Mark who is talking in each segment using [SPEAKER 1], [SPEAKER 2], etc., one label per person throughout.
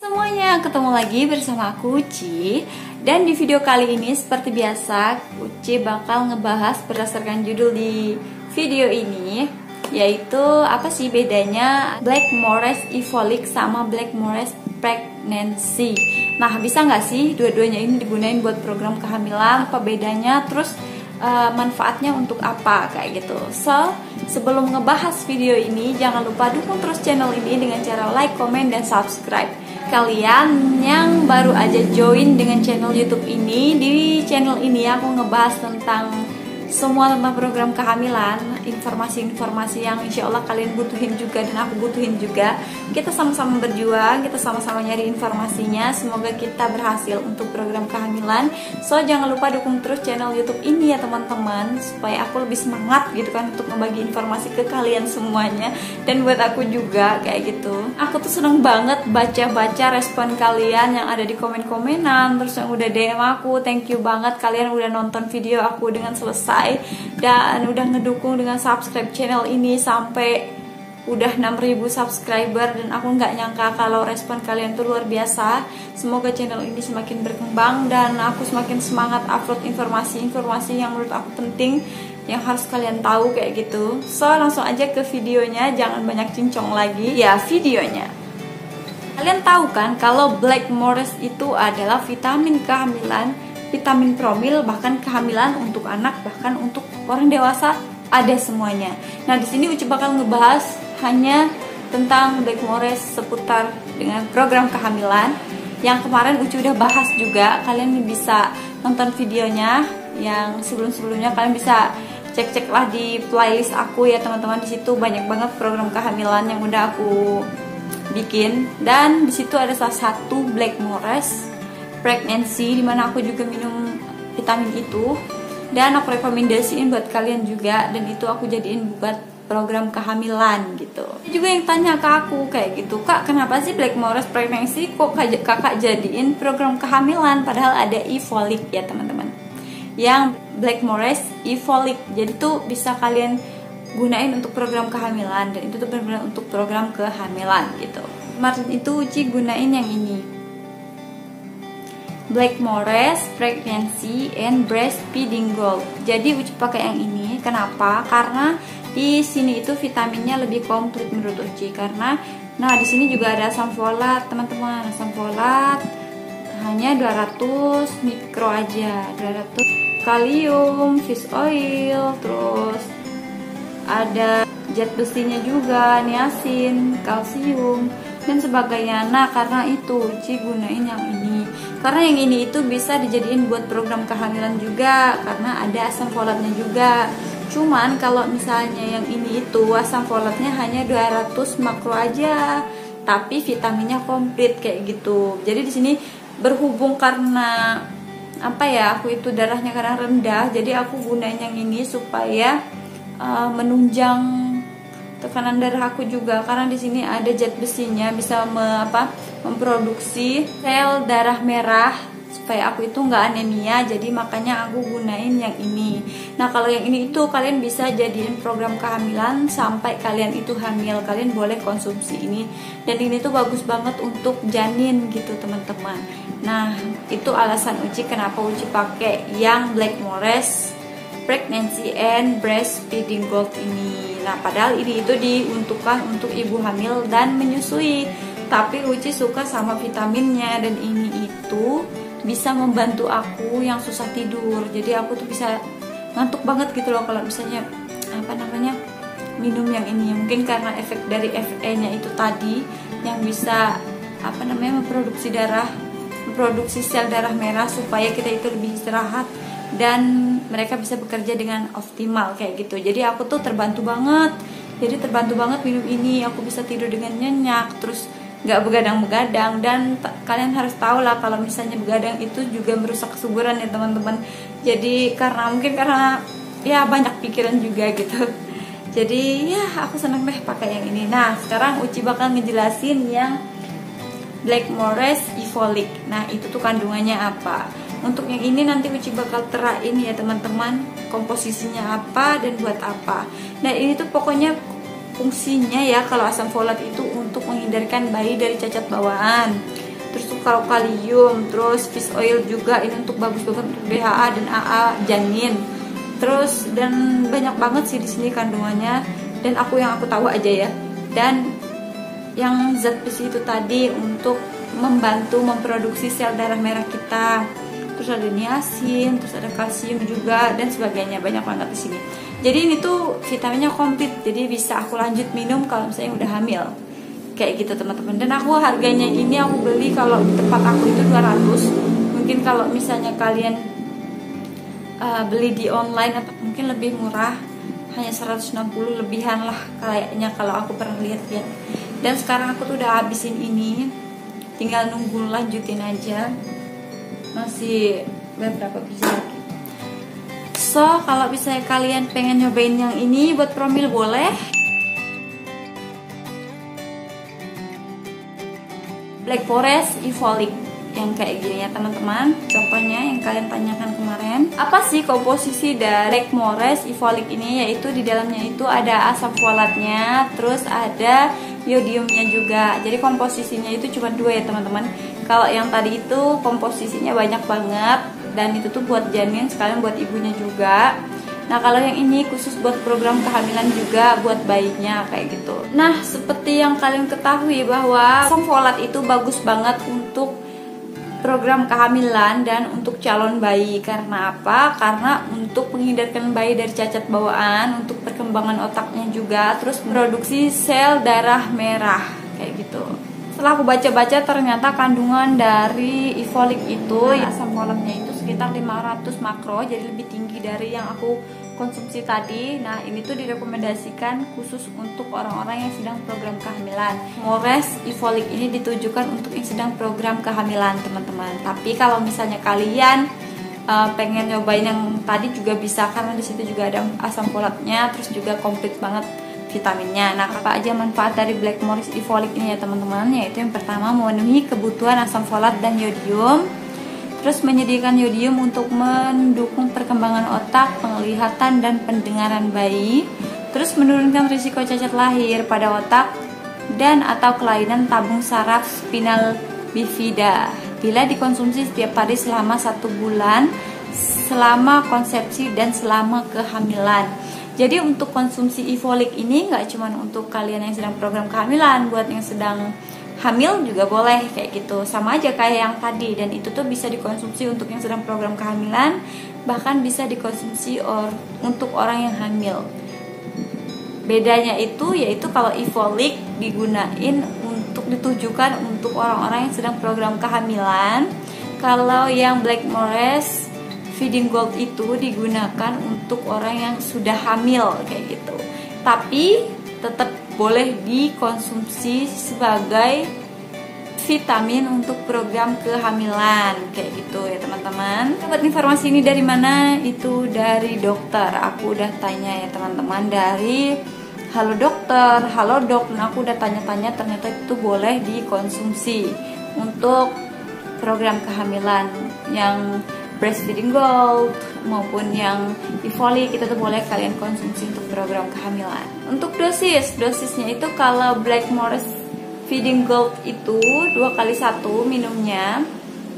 [SPEAKER 1] Semuanya, ketemu lagi bersama aku Uci. Dan di video kali ini seperti biasa Uci bakal ngebahas berdasarkan judul di video ini, yaitu apa sih bedanya Blackmores Evolic sama Blackmores Pregnancy. Nah, bisa nggak sih dua-duanya ini digunain buat program kehamilan? Apa bedanya? Terus manfaatnya untuk apa kayak gitu. So, sebelum ngebahas video ini, jangan lupa dukung terus channel ini dengan cara like, comment, dan subscribe. Kalian yang baru aja join dengan channel YouTube ini, di channel ini aku ngebahas tentang semua tentang program kehamilan, informasi-informasi yang insya Allah kalian butuhin juga dan aku butuhin juga. Kita sama-sama berjuang, kita sama-sama nyari informasinya. Semoga kita berhasil untuk program kehamilan. So, jangan lupa dukung terus channel YouTube ini ya teman-teman, supaya aku lebih semangat gitu kan untuk membagi informasi ke kalian semuanya, dan buat aku juga kayak gitu. Aku tuh seneng banget baca-baca respon kalian yang ada di komen-komenan, terus yang udah DM aku. Thank you banget kalian udah nonton video aku dengan selesai dan udah ngedukung dengan subscribe channel ini sampai udah 6.000 subscriber, dan aku nggak nyangka kalau respon kalian tuh luar biasa. Semoga channel ini semakin berkembang dan aku semakin semangat upload informasi-informasi yang menurut aku penting, yang harus kalian tahu kayak gitu. So, langsung aja ke videonya, jangan banyak cincong lagi. Ya, videonya. Kalian tahu kan kalau Blackmores itu adalah vitamin kehamilan, vitamin promil, bahkan kehamilan untuk anak, bahkan untuk orang dewasa, ada semuanya. Nah, di sini Uci bakal ngebahas hanya tentang Blackmores seputar dengan program kehamilan. Yang kemarin Uci udah bahas juga, kalian bisa nonton videonya yang sebelum-sebelumnya. Kalian bisa cek-cek lah di playlist aku ya teman-teman. Di situ banyak banget program kehamilan yang udah aku bikin, dan di situ ada salah satu Blackmores Pregnancy, dimana aku juga minum vitamin itu, dan aku rekomendasiin buat kalian juga, dan itu aku jadiin buat program kehamilan gitu. Juga yang tanya ke aku kayak gitu, Kak, kenapa sih Blackmores Pregnancy kok kakak jadiin program kehamilan, padahal ada Evolic ya teman-teman. Yang Blackmores Evolic, jadi tuh bisa kalian gunain untuk program kehamilan, dan itu tuh benar-benar untuk program kehamilan gitu. Kemarin itu Uci gunain yang ini, Blackmores Pregnancy and Breastfeeding Gold. Jadi Uci pakai yang ini. Kenapa? Karena di sini itu vitaminnya lebih komplit menurut Uci. Karena, nah di sini juga ada asam folat, teman-teman. Asam folat hanya 200 mikro aja, 200 kalium, fish oil, terus ada zat besinya juga, niacin, kalsium, dan sebagainya. Nah, karena itu Uci gunain yang ini. Karena yang ini itu bisa dijadiin buat program kehamilan juga, karena ada asam folatnya juga. Cuman kalau misalnya yang ini itu asam folatnya hanya 200 makro aja, tapi vitaminnya komplit kayak gitu. Jadi di sini berhubung karena apa ya, aku itu darahnya karena rendah, jadi aku gunain yang ini supaya menunjang tekanan darah aku juga, karena di sini ada zat besinya, bisa memproduksi sel darah merah supaya aku itu nggak anemia. Jadi makanya aku gunain yang ini. Nah, kalau yang ini itu kalian bisa jadiin program kehamilan sampai kalian itu hamil, kalian boleh konsumsi ini, dan ini tuh bagus banget untuk janin gitu teman-teman. Nah, itu alasan Uci kenapa Uci pakai yang Blackmores Pregnancy and Breastfeeding Gold ini. Nah, padahal ini itu diuntukkan untuk ibu hamil dan menyusui, tapi Uci suka sama vitaminnya, dan ini itu bisa membantu aku yang susah tidur. Jadi aku tuh bisa ngantuk banget gitu loh kalau misalnya minum yang ini. Mungkin karena efek dari Fe-nya itu tadi yang bisa memproduksi sel darah merah supaya kita itu lebih istirahat dan mereka bisa bekerja dengan optimal kayak gitu. Jadi aku tuh terbantu banget minum ini. Aku bisa tidur dengan nyenyak, terus nggak begadang-begadang. Dan kalian harus tahu lah kalau misalnya begadang itu juga merusak kesuburan ya teman-teman. Jadi karena ya banyak pikiran juga gitu. Jadi ya aku seneng deh pakai yang ini. Nah, sekarang Uci bakal ngejelasin yang Blackmores Evolic. Nah, itu tuh kandungannya apa. Untuk yang ini nanti Uci bakal terain ya teman-teman, komposisinya apa dan buat apa. Nah, ini tuh pokoknya fungsinya ya, kalau asam folat itu untuk menghindarkan bayi dari cacat bawaan. Terus tuh kalau kalium, terus fish oil juga ini untuk bagus banget untuk DHA dan AA janin. Terus dan banyak banget sih di sini kandungannya, dan yang aku tahu aja ya. Dan yang zat besi itu tadi untuk membantu memproduksi sel darah merah kita. Terus ada niacin, terus ada kalsium juga dan sebagainya, banyak banget di sini. Jadi ini tuh vitaminnya komplit, jadi bisa aku lanjut minum kalau misalnya udah hamil. Kayak gitu teman-teman. Dan aku harganya ini aku beli kalau di tempat aku itu 200. Mungkin kalau misalnya kalian beli di online atau mungkin lebih murah, hanya 160 lebihan lah kayaknya kalau aku pernah lihat-lihat. Dan sekarang aku tuh udah habisin ini, tinggal nunggu lanjutin aja. Masih beberapa biji lagi. So, kalau misalnya kalian pengen nyobain yang ini buat promil boleh. Blackmores Evolic yang kayak gini ya teman-teman. Contohnya yang kalian tanyakan kemarin, apa sih komposisi dari Blackmores Evolic ini? Yaitu di dalamnya itu ada asam folatnya, terus ada yodiumnya juga. Jadi komposisinya itu cuma 2 ya teman-teman. Kalau yang tadi itu komposisinya banyak banget, dan itu tuh buat janin sekalian buat ibunya juga. Nah, kalau yang ini khusus buat program kehamilan juga buat bayinya kayak gitu. Nah, seperti yang kalian ketahui bahwa asam folat itu bagus banget untuk program kehamilan dan untuk calon bayi. Karena apa? Karena untuk menghindarkan bayi dari cacat bawaan, untuk perkembangan otaknya juga, terus produksi sel darah merah kayak gitu. Setelah aku baca-baca, ternyata kandungan dari Evolic itu asam folatnya itu sekitar 500 makro, jadi lebih tinggi dari yang aku konsumsi tadi. Nah, ini tuh direkomendasikan khusus untuk orang-orang yang sedang program kehamilan. Blackmores Evolic ini ditujukan untuk yang sedang program kehamilan teman-teman. Tapi kalau misalnya kalian pengen nyobain yang tadi juga bisa, karena di situ juga ada asam folatnya, terus juga komplit banget vitaminnya. Nah, apa aja manfaat dari Blackmores Evolic ini ya teman-teman? Yaitu yang pertama, memenuhi kebutuhan asam folat dan yodium. Terus menyediakan yodium untuk mendukung perkembangan otak, penglihatan dan pendengaran bayi. Terus menurunkan risiko cacat lahir pada otak dan atau kelainan tabung saraf spinal bifida bila dikonsumsi setiap hari selama 1 bulan, selama konsepsi dan selama kehamilan. Jadi untuk konsumsi Evolic ini nggak cuma untuk kalian yang sedang program kehamilan, buat yang sedang hamil juga boleh kayak gitu. Sama aja kayak yang tadi, dan itu tuh bisa dikonsumsi untuk yang sedang program kehamilan, bahkan bisa dikonsumsi untuk orang yang hamil. Bedanya itu yaitu kalau Evolic digunain untuk ditujukan untuk orang-orang yang sedang program kehamilan. Kalau yang Blackmores Feeding Gold itu digunakan untuk orang yang sudah hamil kayak gitu. Tapi tetap boleh dikonsumsi sebagai vitamin untuk program kehamilan kayak gitu ya teman-teman. Dapat informasi ini dari mana? Itu dari dokter. Aku udah tanya ya teman-teman, dari halo dokter, halo dok. Nah, aku udah tanya-tanya, ternyata itu boleh dikonsumsi untuk program kehamilan yang Breastfeeding Gold maupun yang Evolic, itu tuh boleh kalian konsumsi untuk program kehamilan. Untuk dosisnya itu kalau Blackmores Feeding Gold itu 2x1 minumnya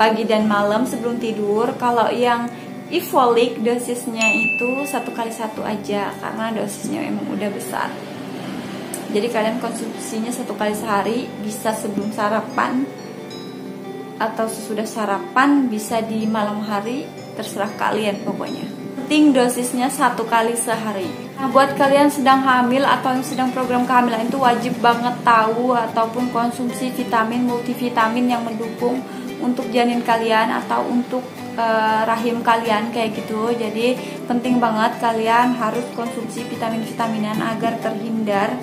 [SPEAKER 1] pagi dan malam sebelum tidur. Kalau yang Evolic dosisnya itu 1x1 aja, karena dosisnya memang udah besar. Jadi kalian konsumsinya 1 kali sehari, bisa sebelum sarapan atau sesudah sarapan, bisa di malam hari, terserah kalian pokoknya. Penting dosisnya 1 kali sehari. Nah, buat kalian sedang hamil atau yang sedang program kehamilan itu wajib banget tahu ataupun konsumsi vitamin multivitamin yang mendukung untuk janin kalian atau untuk rahim kalian kayak gitu. Jadi penting banget kalian harus konsumsi vitamin-vitaminan agar terhindar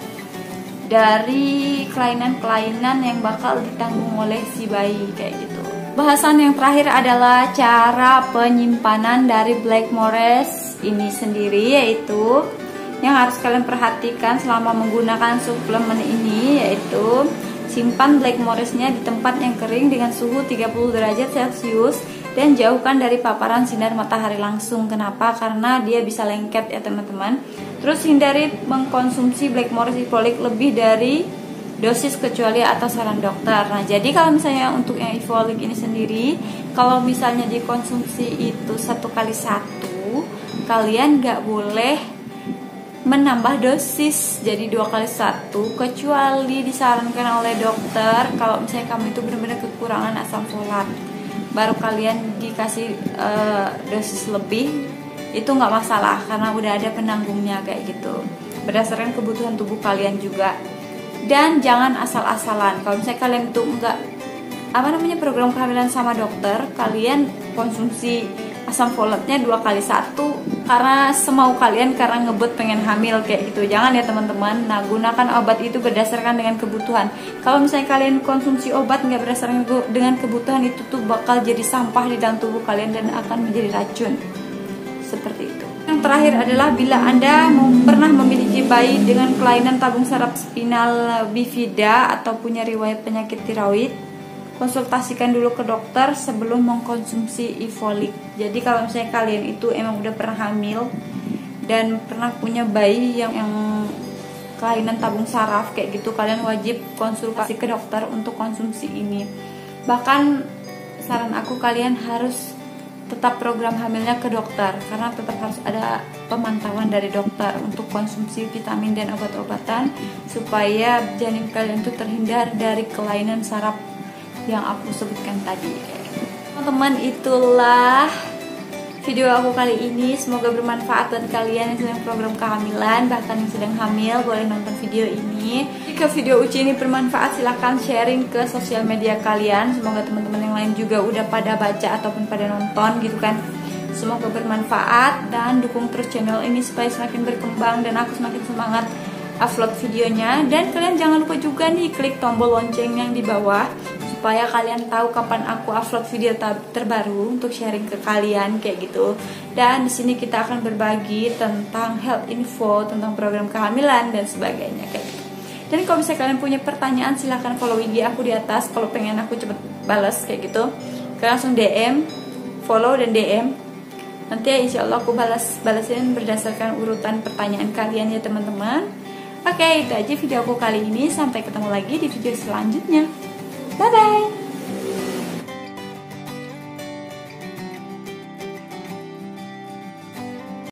[SPEAKER 1] dari kelainan-kelainan yang bakal ditanggung oleh si bayi kayak gitu. Bahasan yang terakhir adalah cara penyimpanan dari Blackmores ini sendiri, yaitu yang harus kalian perhatikan selama menggunakan suplemen ini, yaitu Simpan Blackmoresnya di tempat yang kering dengan suhu 30 derajat Celcius dan jauhkan dari paparan sinar matahari langsung. Kenapa? Karena dia bisa lengket ya teman-teman. Terus hindari mengkonsumsi Blackmores Evolic lebih dari dosis kecuali atas saran dokter. Nah, jadi kalau misalnya untuk yang Evolic ini sendiri, kalau misalnya dikonsumsi itu 1x1, kalian nggak boleh menambah dosis jadi 2x1, kecuali disarankan oleh dokter kalau misalnya kamu itu benar-benar kekurangan asam folat, baru kalian dikasih dosis lebih. Itu nggak masalah karena udah ada penanggungnya kayak gitu, berdasarkan kebutuhan tubuh kalian juga. Dan jangan asal-asalan. Kalau misalnya kalian itu nggak program kehamilan sama dokter, kalian konsumsi asam folatnya 2x1 karena semau kalian, karena ngebut pengen hamil kayak gitu. Jangan ya teman-teman. Nah, gunakan obat itu berdasarkan dengan kebutuhan. Kalau misalnya kalian konsumsi obat nggak berdasarkan dengan kebutuhan, itu tuh bakal jadi sampah di dalam tubuh kalian dan akan menjadi racun. Seperti itu. Yang terakhir adalah bila Anda pernah memiliki bayi dengan kelainan tabung saraf spinal bifida atau punya riwayat penyakit tiroid, konsultasikan dulu ke dokter sebelum mengkonsumsi Evolic. Jadi kalau misalnya kalian itu emang udah pernah hamil dan pernah punya bayi yang kelainan tabung saraf kayak gitu, kalian wajib konsultasi ke dokter untuk konsumsi ini. Bahkan saran aku, kalian harus tetap program hamilnya ke dokter, karena tetap harus ada pemantauan dari dokter untuk konsumsi vitamin dan obat-obatan supaya janin kalian itu terhindar dari kelainan saraf yang aku sebutkan tadi. Teman-teman, itulah video aku kali ini. Semoga bermanfaat buat kalian yang sedang program kehamilan, bahkan yang sedang hamil boleh nonton video ini. Jika video Uci ini bermanfaat, silahkan sharing ke sosial media kalian. Semoga teman-teman yang lain juga udah pada baca ataupun pada nonton gitu kan. Semoga bermanfaat, dan dukung terus channel ini supaya semakin berkembang dan aku semakin semangat upload videonya. Dan kalian jangan lupa juga nih klik tombol lonceng yang di bawah supaya kalian tahu kapan aku upload video terbaru untuk sharing ke kalian kayak gitu. Dan di sini kita akan berbagi tentang health info, tentang program kehamilan dan sebagainya kayak gitu. Dan kalau misalnya kalian punya pertanyaan, silahkan follow IG aku di atas. Kalau pengen aku cepet balas kayak gitu, kalian langsung DM, follow dan DM. Nanti ya insya Allah aku balasin berdasarkan urutan pertanyaan kalian ya teman-teman. Oke, itu aja video aku kali ini. Sampai ketemu lagi di video selanjutnya. Bye-bye.